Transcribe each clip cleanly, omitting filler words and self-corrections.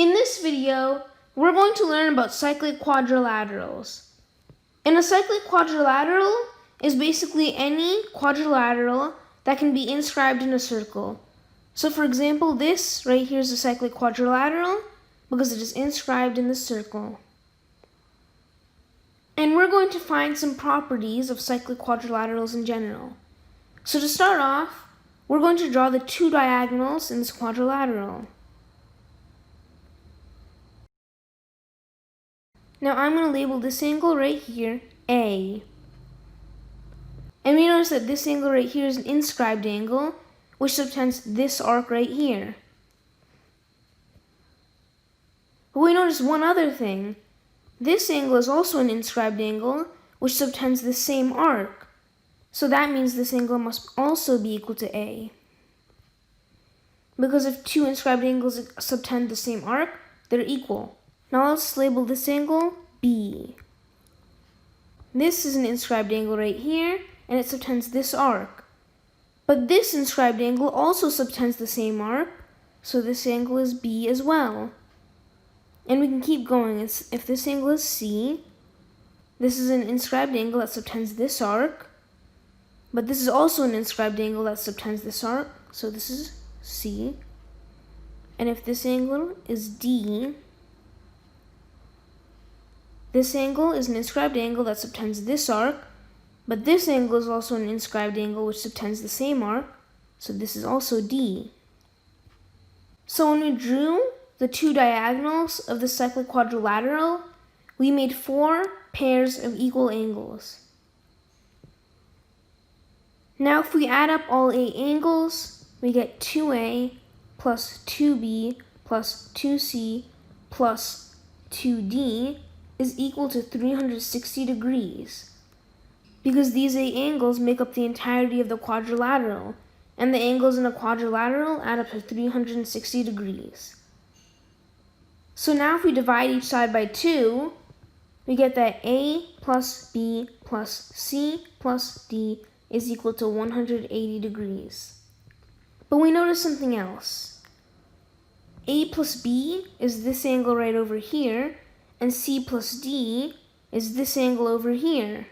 In this video, we're going to learn about cyclic quadrilaterals. And a cyclic quadrilateral is basically any quadrilateral that can be inscribed in a circle. So for example, this right here is a cyclic quadrilateral because it is inscribed in the circle. And we're going to find some properties of cyclic quadrilaterals in general. So to start off, we're going to draw the two diagonals in this quadrilateral. Now I'm going to label this angle right here A. And we notice that this angle right here is an inscribed angle, which subtends this arc right here. But we notice one other thing. This angle is also an inscribed angle, which subtends the same arc. So that means this angle must also be equal to A. Because if two inscribed angles subtend the same arc, they're equal. Now let's label this angle B. This is an inscribed angle right here, and it subtends this arc. But this inscribed angle also subtends the same arc, so this angle is B as well. And we can keep going. If this angle is C, this is an inscribed angle that subtends this arc, but this is also an inscribed angle that subtends this arc, so this is C. And if this angle is D, this angle is an inscribed angle that subtends this arc, but this angle is also an inscribed angle which subtends the same arc, so this is also D. So when we drew the two diagonals of the cyclic quadrilateral, we made four pairs of equal angles. Now if we add up all 8 angles, we get 2A plus 2B plus 2C plus 2D is equal to 360 degrees. Because these 8 angles make up the entirety of the quadrilateral, and the angles in a quadrilateral add up to 360 degrees. So now if we divide each side by 2, we get that A plus B plus C plus D is equal to 180 degrees. But we notice something else. A plus B is this angle right over here, and C plus D is this angle over here.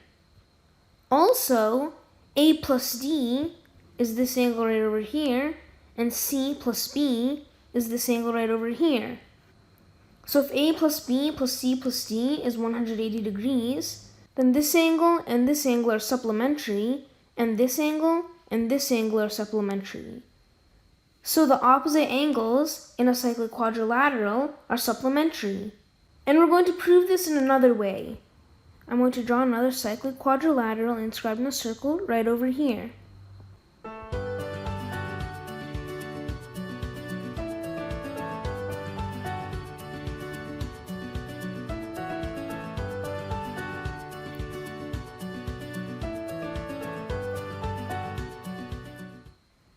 Also, A plus D is this angle right over here, and C plus B is this angle right over here. So if A plus B plus C plus D is 180 degrees, then this angle and this angle are supplementary, and this angle and this angle are supplementary. So the opposite angles in a cyclic quadrilateral are supplementary. And we're going to prove this in another way. I'm going to draw another cyclic quadrilateral inscribed in a circle right over here.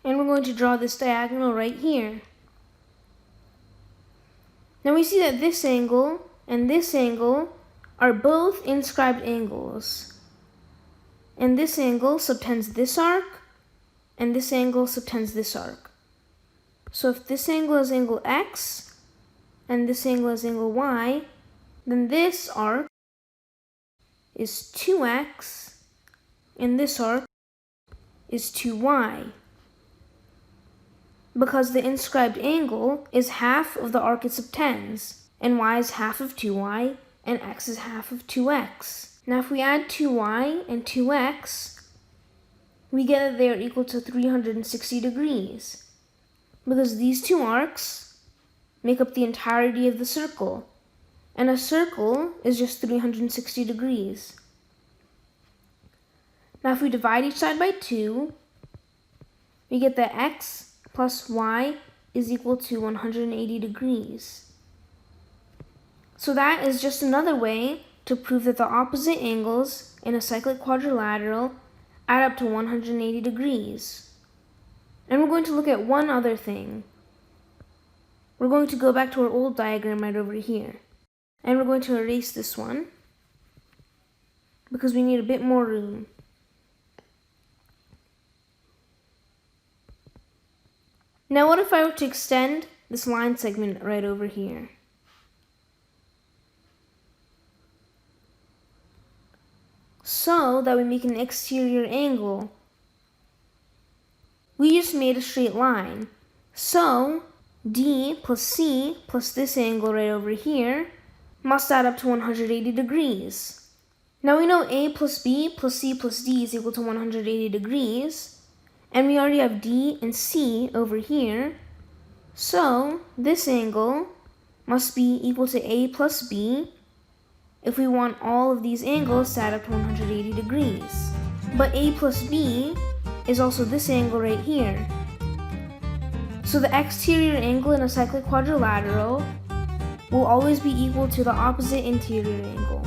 And we're going to draw this diagonal right here. Now we see that this angle and this angle are both inscribed angles. And this angle subtends this arc, and this angle subtends this arc. So if this angle is angle X, and this angle is angle Y, then this arc is 2X, and this arc is 2Y. Because the inscribed angle is half of the arc it subtends, and Y is half of 2Y, and X is half of 2X. Now if we add 2Y and 2X, we get that they are equal to 360 degrees. Because these two arcs make up the entirety of the circle, and a circle is just 360 degrees. Now if we divide each side by 2, we get that X plus Y is equal to 180 degrees. So that is just another way to prove that the opposite angles in a cyclic quadrilateral add up to 180 degrees. And we're going to look at one other thing. We're going to go back to our old diagram right over here. And we're going to erase this one because we need a bit more room. Now what if I were to extend this line segment right over here? so that we make an exterior angle. We just made a straight line. So D plus C plus this angle right over here must add up to 180 degrees. Now we know A plus B plus C plus D is equal to 180 degrees, and we already have D and C over here, so this angle must be equal to A plus B if we want all of these angles to add up to 180 degrees. But A plus B is also this angle right here. So the exterior angle in a cyclic quadrilateral will always be equal to the opposite interior angle.